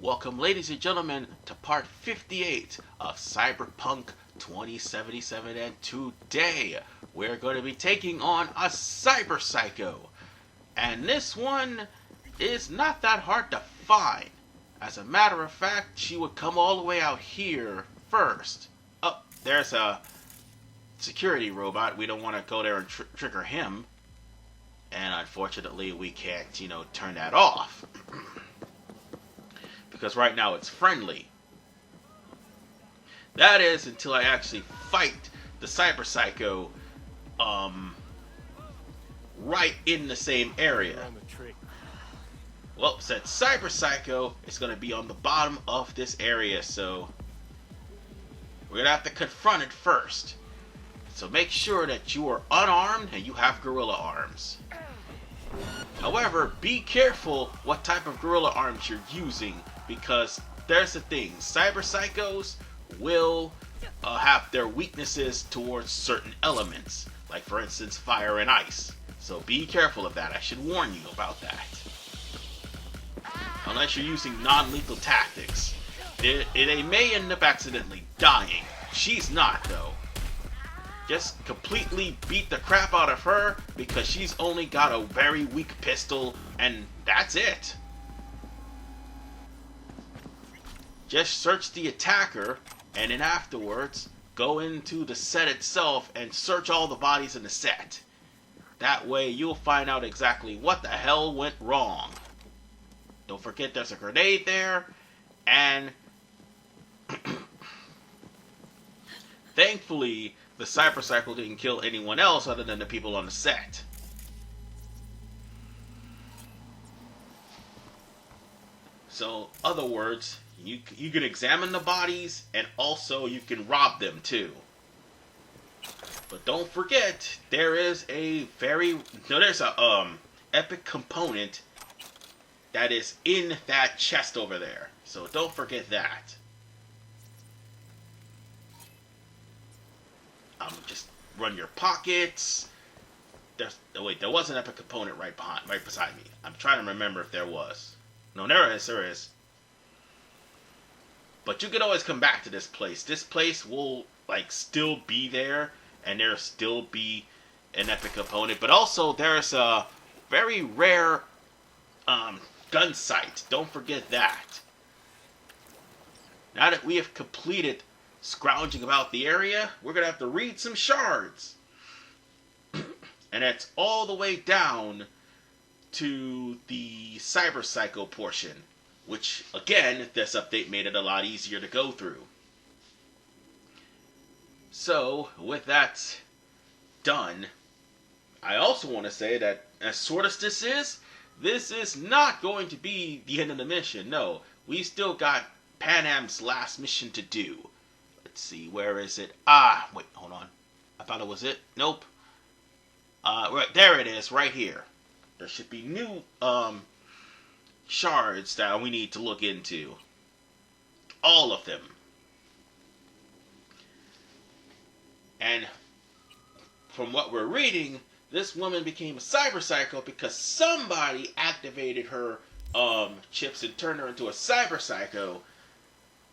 Welcome, ladies and gentlemen, to part 58 of Cyberpunk 2077, and today we're going to be taking on a Cyberpsycho. And this one is not that hard to find. As a matter of fact, she would come all the way out here first. Oh, there's a security robot. We don't want to go there and trigger him. And unfortunately, we can't, turn that off. Because right now it's friendly. That is until I actually fight the Cyberpsycho right in the same area. Well, since Cyberpsycho is going to be on the bottom of this area, so we're going to have to confront it first. So make sure that you are unarmed and you have gorilla arms. However, be careful what type of gorilla arms you're using, because there's the thing, Cyberpsychos will have their weaknesses towards certain elements, like for instance fire and ice. So be careful of that. I should warn you about that. Unless you're using non-lethal tactics. They may end up accidentally dying. She's not, though. Just completely beat the crap out of her because she's only got a very weak pistol, and that's it. Just search the attacker, and then afterwards, go into the set itself and search all the bodies in the set. That way you'll find out exactly what the hell went wrong. Don't forget there's a grenade there, and thankfully, the Cyberpsycho didn't kill anyone else other than the people on the set. So, other words, you can examine the bodies, and also you can rob them too. But don't forget, there's a epic component that is in that chest over there. So don't forget that. Just run your pockets. There was an epic component right beside me. I'm trying to remember if there was. No, there is. But you can always come back to this place. This place will still be there, and there'll still be an epic component. But also there's a very rare gun sight. Don't forget that. Now that we have completed scrounging about the area, we're going to have to read some shards. And that's all the way down to the Cyberpsycho portion, which, again, this update made it a lot easier to go through. So, with that done, I also want to say that, as short as this is not going to be the end of the mission. No, we still got Panam's last mission to do. Let's see, where is it? Wait, hold on. I thought it was it. Nope. Right, there it is, right here. There should be new, shards that we need to look into. All of them. And from what we're reading, this woman became a Cyberpsycho because somebody activated her, chips and turned her into a Cyberpsycho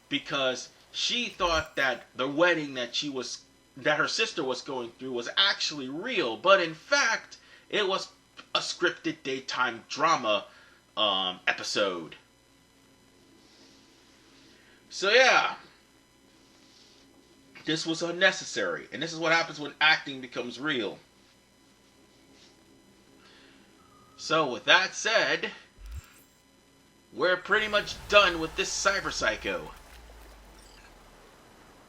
because she thought that the wedding that her sister was going through was actually real, but in fact, it was a scripted daytime drama episode. So yeah, this was unnecessary, and this is what happens when acting becomes real. So with that said, we're pretty much done with this Cyberpsycho.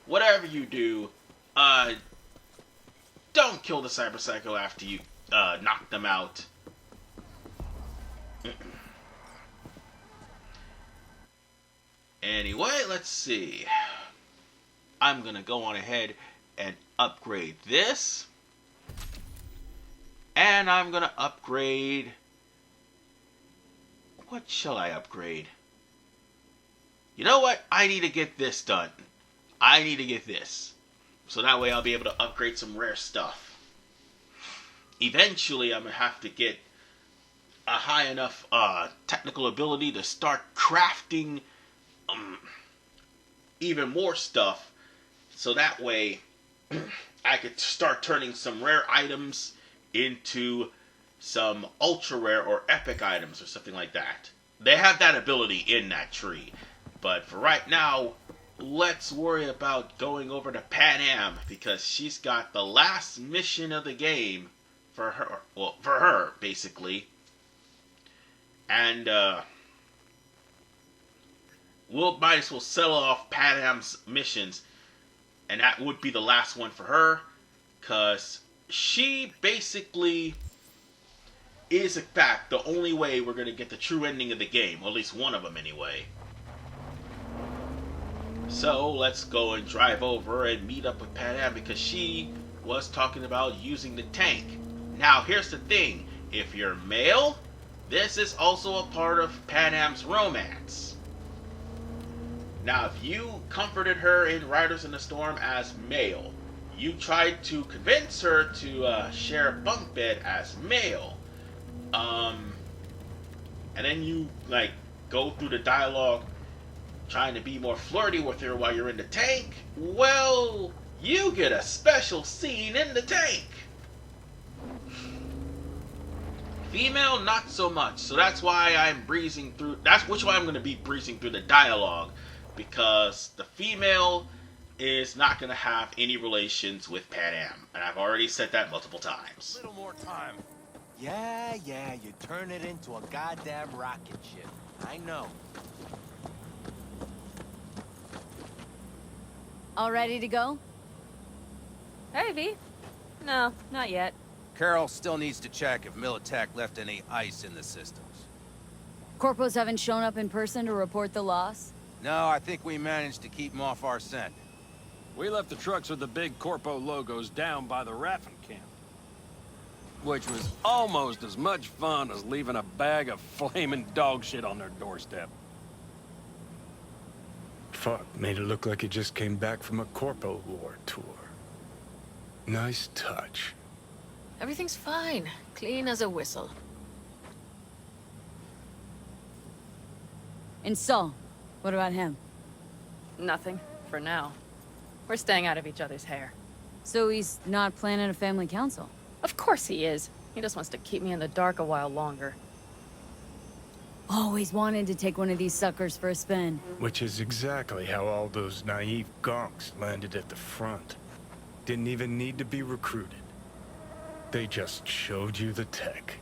Whatever you do, don't kill the Cyberpsycho after you knock them out. Anyway, let's see. I'm gonna go on ahead and upgrade this. And I'm gonna upgrade... What shall I upgrade? You know what? I need to get this done. I need to get this. So that way I'll be able to upgrade some rare stuff. Eventually I'm going to have to get a high enough technical ability to start crafting um, even more stuff, so that way I could start turning some rare items into some ultra rare or epic items or something like that. They have that ability in that tree. But for right now, let's worry about going over to Panam, because she's got the last mission of the game for her. Well, for her, basically. And, we'll might as well settle off Panam's missions. And that would be the last one for her, because she basically is, in fact, the only way we're going to get the true ending of the game. Or at least one of them, anyway. So, let's go and drive over and meet up with Panam, because she was talking about using the tank. Now, here's the thing. If you're male, this is also a part of Panam's romance. Now, if you comforted her in Riders in the Storm as male, you tried to convince her to share a bunk bed as male, and then you, like, go through the dialogue trying to be more flirty with her while you're in the tank, well, you get a special scene in the tank. Female, not so much. So that's why I'm breezing through. That's which why I'm going to be breezing through the dialogue, because the female is not going to have any relations with Panam, and I've already said that multiple times. Little more time. Yeah, you turn it into a goddamn rocket ship. I know. All ready to go? Hey, V. No, not yet. Carol still needs to check if Militech left any ice in the systems. Corpos haven't shown up in person to report the loss? No, I think we managed to keep them off our scent. We left the trucks with the big Corpo logos down by the Raffin camp, which was almost as much fun as leaving a bag of flaming dog shit on their doorstep. Fuck, made it look like it just came back from a Corpo War tour. Nice touch. Everything's fine. Clean as a whistle. And Saul, what about him? Nothing, for now. We're staying out of each other's hair. So he's not planning a family council? Of course he is. He just wants to keep me in the dark a while longer. Always wanted to take one of these suckers for a spin. Which is exactly how all those naive gonks landed at the front. Didn't even need to be recruited. They just showed you the tech.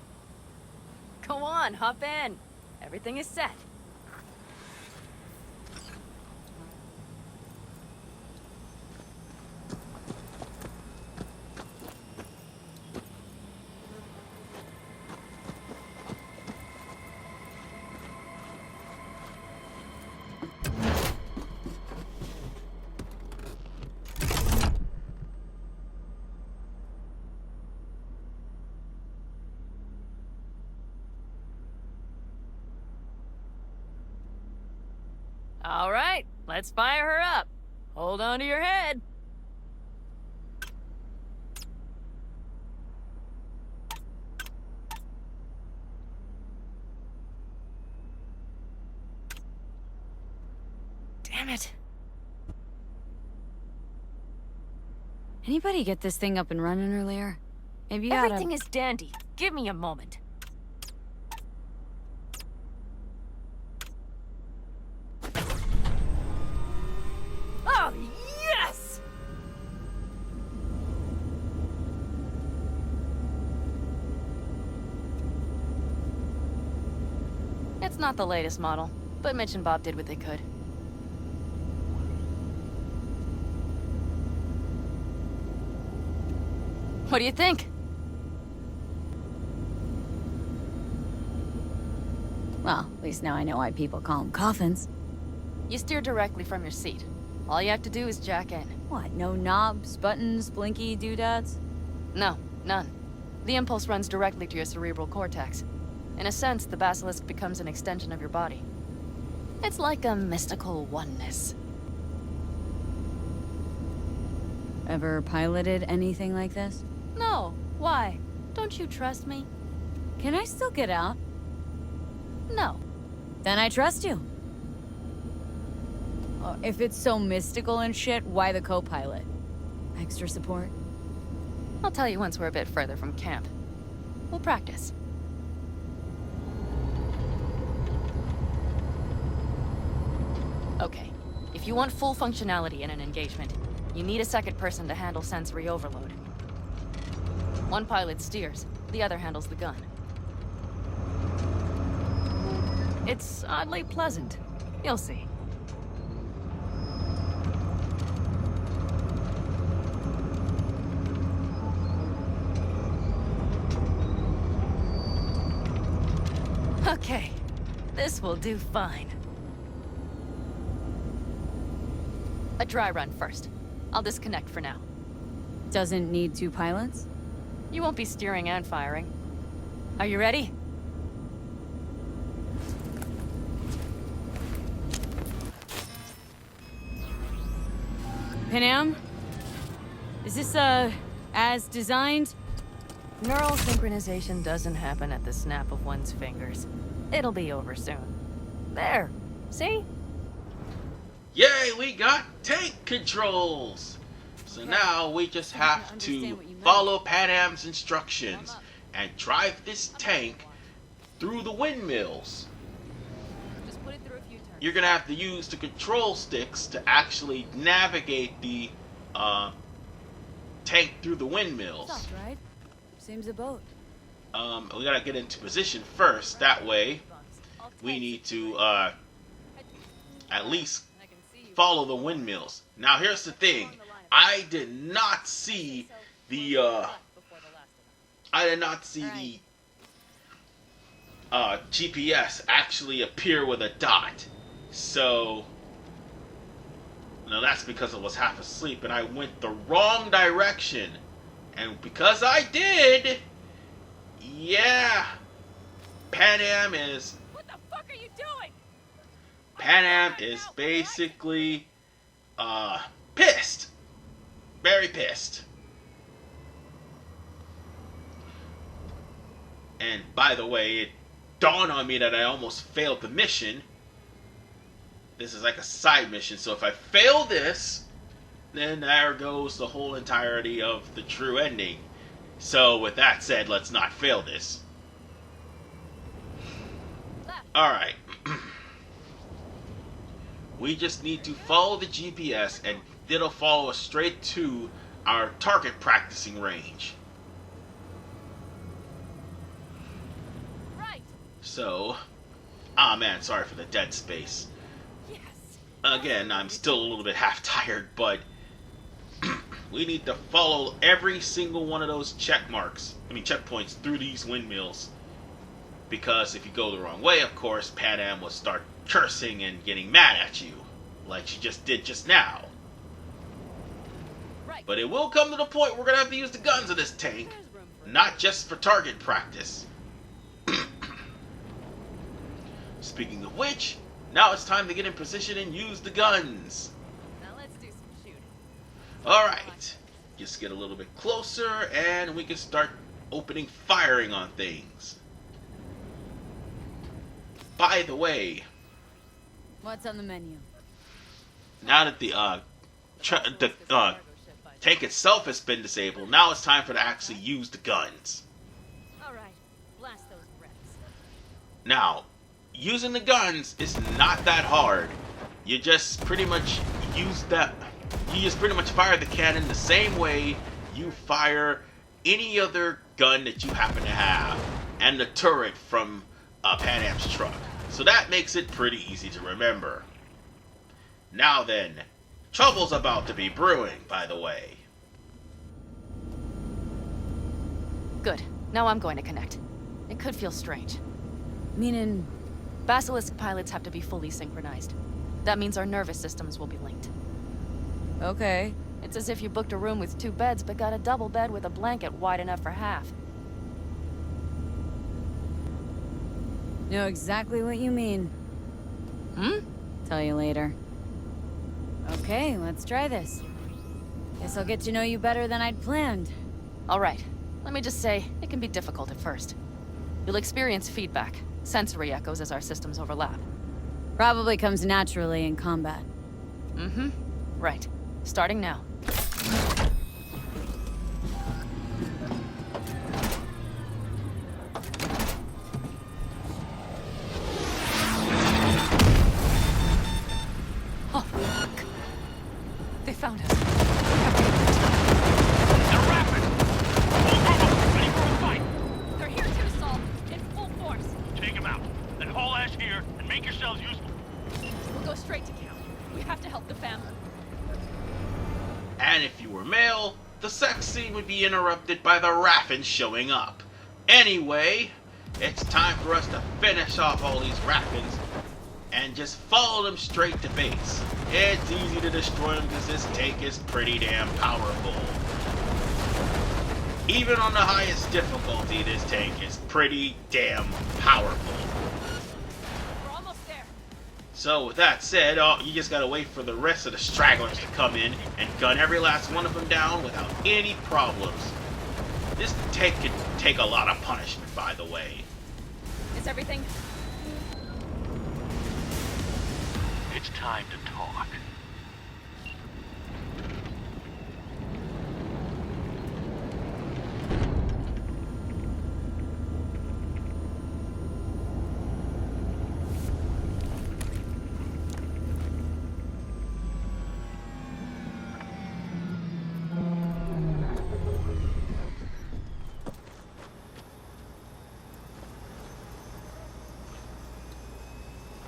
Go on, hop in. Everything is set. All right, let's fire her up. Hold on to your head. Damn it. Anybody get this thing up and running earlier? Maybe you oughta... Everything is dandy. Give me a moment. Oh, yes! It's not the latest model, but Mitch and Bob did what they could. What do you think? Well, at least now I know why people call them coffins. You steer directly from your seat. All you have to do is jack in. What, no knobs, buttons, blinky doodads? No, none. The impulse runs directly to your cerebral cortex. In a sense, the basilisk becomes an extension of your body. It's like a mystical oneness. Ever piloted anything like this? No, why? Don't you trust me? Can I still get out? No. Then I trust you. Oh, if it's so mystical and shit, why the co-pilot? Extra support? I'll tell you once we're a bit further from camp. We'll practice. Okay, if you want full functionality in an engagement, you need a second person to handle sensory overload. One pilot steers, the other handles the gun. It's oddly pleasant. You'll see. Okay, this will do fine. A dry run first. I'll disconnect for now. Doesn't need 2 pilots? You won't be steering and firing. Are you ready? Panam? Is this, as designed? Neural synchronization doesn't happen at the snap of one's fingers. It'll be over soon. There. See? Yay, we got tank controls! So now we just have to follow Panam's instructions and drive this tank through the windmills. Just put it through a few turns. You're gonna have to use the control sticks to actually navigate the tank through the windmills. Sounds right. Seems a boat. We gotta get into position first. That way, we need to at least follow the windmills. Now, here's the thing. I did not see the GPS actually appear with a dot. So, no, that's because I was half asleep and I went the wrong direction. And because I did, yeah, Panam is... What the fuck are you doing? Panam is basically, pissed. Very pissed. And by the way, it dawned on me that I almost failed the mission. This is like a side mission, so if I fail this, then there goes the whole entirety of the true ending. So with that said, let's not fail this. Alright. We just need to follow the GPS and it'll follow us straight to our target practicing range. Right. So, man, sorry for the dead space. Yes. Again, I'm still a little bit half tired, but we need to follow every single one of those checkpoints through these windmills. Because if you go the wrong way, of course, Panam will start cursing and getting mad at you, like she just did just now. Right. But it will come to the point we're going to have to use the guns in this tank, not just for target practice. Speaking of which, now it's time to get in position and use the guns. Now let's do some shooting. Alright, just get a little bit closer and we can start opening firing on things. By the way, What's on the menu? now that the tank itself has been disabled, now it's time for to actually use the guns. All right. Blast those rats. Now, using the guns is not that hard. You just pretty much fire the cannon the same way you fire any other gun that you happen to have, and the turret from Panam's truck. So that makes it pretty easy to remember. Now then, trouble's about to be brewing, by the way. Good. Now I'm going to connect. It could feel strange. Meaning, Basilisk pilots have to be fully synchronized. That means our nervous systems will be linked. okay. It's as if you booked a room with 2 beds, but got a double bed with a blanket wide enough for half. Know exactly what you mean. Tell you later. Okay, let's try this. Guess I'll get to know you better than I'd planned. All right. Let me just say, it can be difficult at first. You'll experience feedback, sensory echoes as our systems overlap. Probably comes naturally in combat. Mm-hmm. Right. Starting now. Oh, fuck. They found us. They're rapid! All of them, ready for a fight! They're here too, Saul. In full force. Take them out. Then haul ass here and make yourselves useful. We'll go straight to camp. We have to help the family. And if you were male, the sex scene would be interrupted by the Raffins showing up. Anyway, it's time for us to finish off all these Raffins and just follow them straight to base. It's easy to destroy them because this tank is pretty damn powerful. Even on the highest difficulty, this tank is pretty damn powerful. We're almost there. So with that said, you just gotta wait for the rest of the stragglers to come in and gun every last one of them down without any problems. This tank could take a lot of punishment, by the way. Is everything? It's time to talk.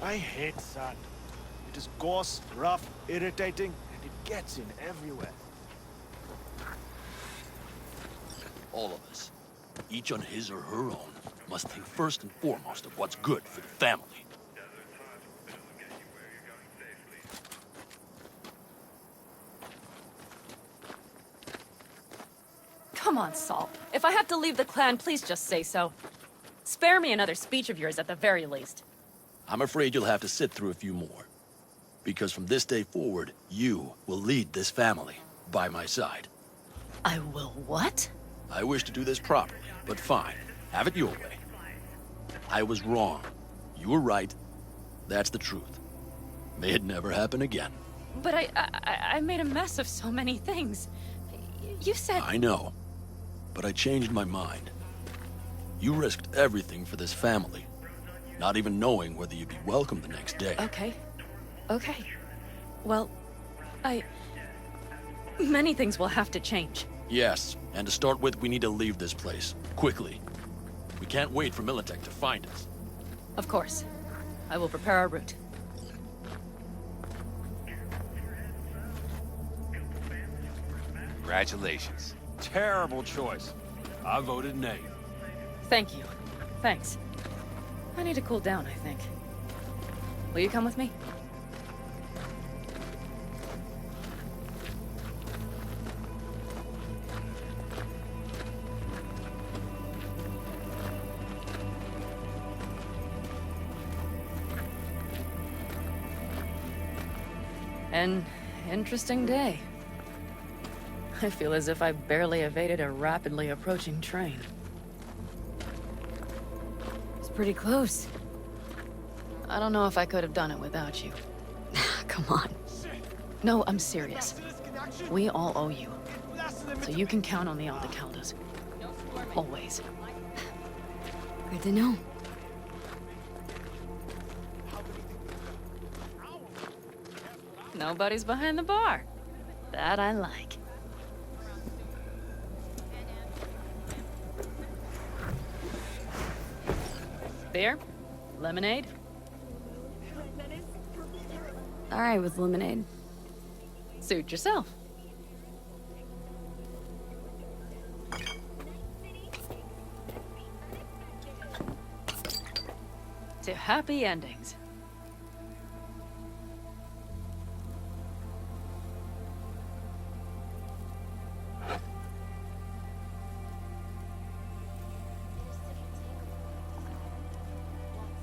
I hate sand. It is coarse, rough, irritating, and it gets in everywhere. All of us, each on his or her own, must think first and foremost of what's good for the family. Come on, Saul. If I have to leave the clan, please just say so. Spare me another speech of yours at the very least. I'm afraid you'll have to sit through a few more. Because from this day forward, you will lead this family by my side. I will what? I wish to do this properly, but fine. Have it your way. I was wrong. You were right. That's the truth. May it never happen again. But I made a mess of so many things. You said... I know. But I changed my mind. You risked everything for this family. Not even knowing whether you'd be welcome the next day. Okay. Okay. Well, many things will have to change. Yes, and to start with, we need to leave this place. Quickly. We can't wait for Militech to find us. Of course. I will prepare our route. Congratulations. Terrible choice. I voted nay. Thank you. Thanks. I need to cool down, I think. Will you come with me? An interesting day. I feel as if I barely evaded a rapidly approaching train. It's pretty close. I don't know if I could have done it without you. Come on. No, I'm serious. We all owe you. So you can count on the Aldecaldos. Always. Good to know. Nobody's behind the bar. That I like. Beer? Lemonade? All right with lemonade. Suit yourself. To happy endings.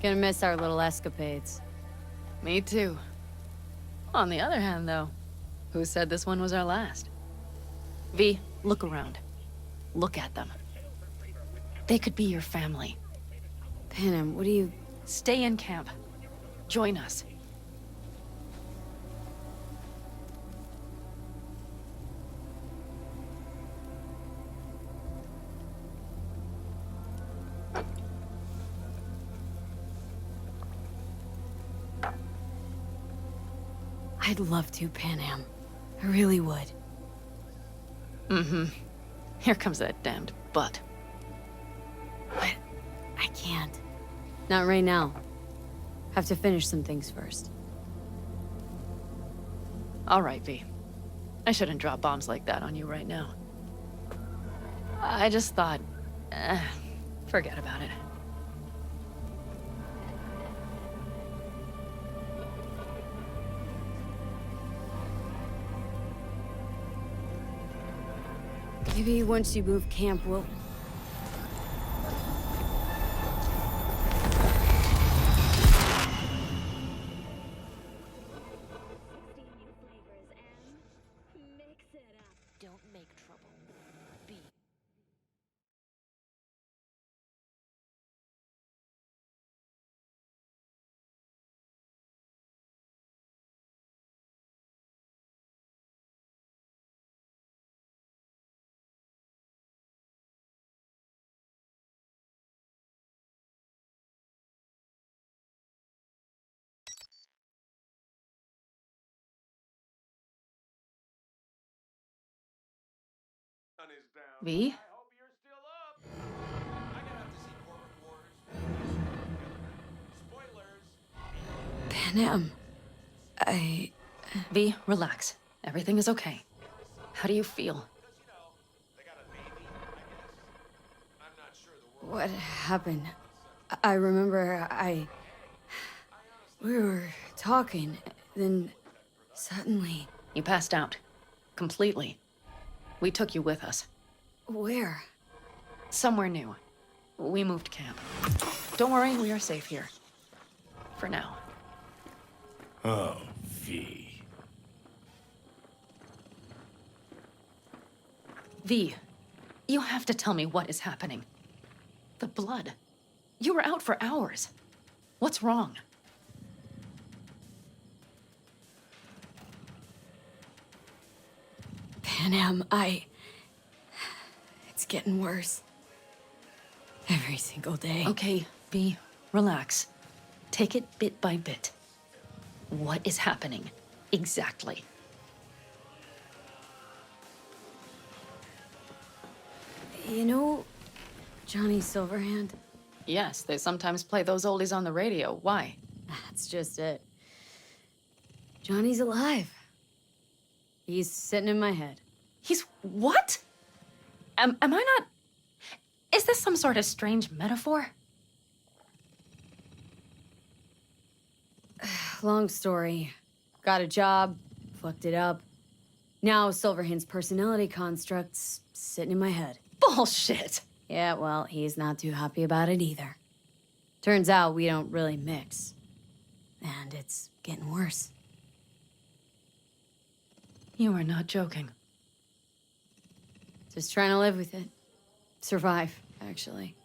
Gonna miss our little escapades. Me too. On the other hand, though, who said this one was our last? V, look around. Look at them. They could be your family. Panam, what do you... Stay in camp. Join us. I'd love to, Panam. I really would. Mm-hmm. Here comes that damned butt. But I can't. Not right now. Have to finish some things first. All right, V. I shouldn't drop bombs like that on you right now. I just thought... forget about it. Maybe once you move camp, we'll... Don't make trouble. B. V? Panam... V, relax. Everything is okay. How do you feel? What happened? I remember we were talking, then suddenly... You passed out. Completely. We took you with us. Where? Somewhere new. We moved camp. Don't worry, we are safe here. For now. Oh, V. V, you have to tell me what is happening. The blood. You were out for hours. What's wrong? Panam, it's getting worse. Every single day. Okay, V, relax. Take it bit by bit. What is happening? Exactly. You know Johnny Silverhand? Yes, they sometimes play those oldies on the radio. Why? That's just it. Johnny's alive. He's sitting in my head. He's what? Am I not... Is this some sort of strange metaphor? Long story. Got a job, fucked it up. Now Silverhand's personality construct's sitting in my head. Bullshit! Yeah, well, he's not too happy about it either. Turns out we don't really mix. And it's getting worse. You are not joking. Just trying to live with it. Survive, actually.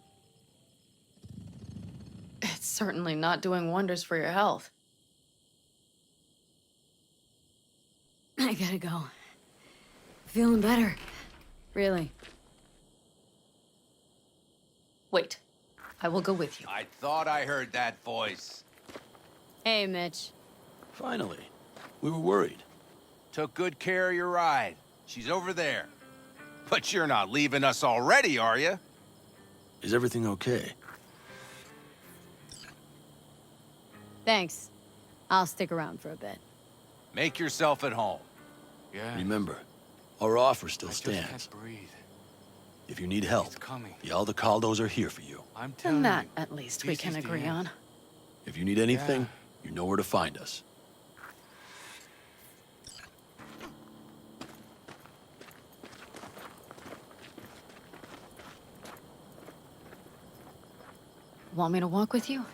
It's certainly not doing wonders for your health. I gotta go. Feeling better. Really. Wait. I will go with you. I thought I heard that voice. Hey, Mitch. Finally. We were worried. Took good care of your ride. She's over there. But you're not leaving us already, are you? Is everything okay? Thanks. I'll stick around for a bit. Make yourself at home. Yeah. Remember, our offer still I just stands. can't breathe. If you need help, It's coming. the Aldecaldos are here for you. I'm telling And that, you. at least, we this can is the agree end. on. If you need anything, Yeah. you know where to find us. Want me to walk with you?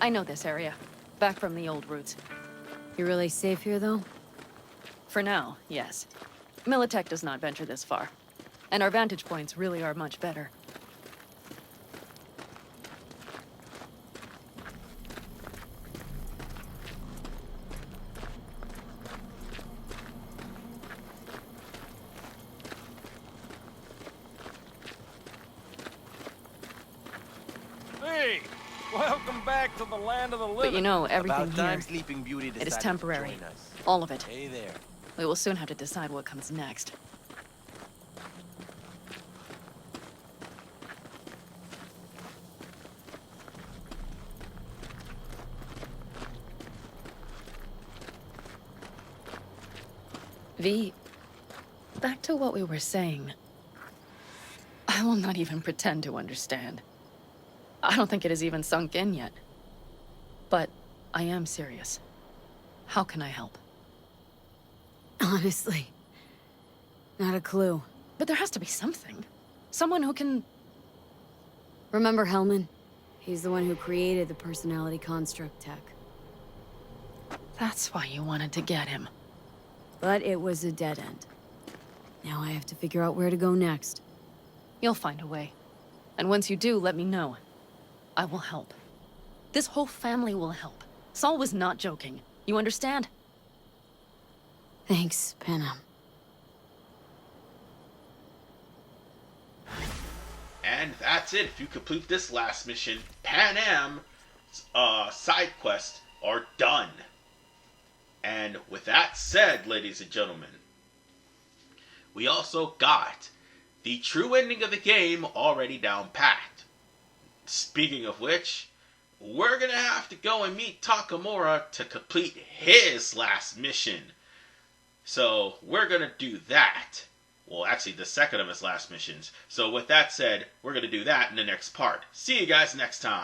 I know this area. Back from the old routes. You really safe here, though? For now, yes. Militech does not venture this far. And our vantage points really are much better. to the land of the living. But you know, everything About time here, Sleeping Beauty it is decided to temporary. join us. All of it. Hey there. We will soon have to decide what comes next. V, back to what we were saying. I will not even pretend to understand. I don't think it has even sunk in yet. But I am serious. How can I help? Honestly, not a clue. But there has to be something. Someone who can... Remember Hellman? He's the one who created the personality construct tech. That's why you wanted to get him. But it was a dead end. Now I have to figure out where to go next. You'll find a way. And once you do, let me know. I will help. This whole family will help. Saul was not joking. You understand? Thanks, Panam. And that's it. If you complete this last mission, Panam's side quests are done. And with that said, ladies and gentlemen, we also got the true ending of the game already down packed. Speaking of which, we're gonna have to go and meet Takamura to complete his last mission. So we're gonna do that. Well, actually, the second of his last missions. So with that said, we're gonna do that in the next part. See you guys next time.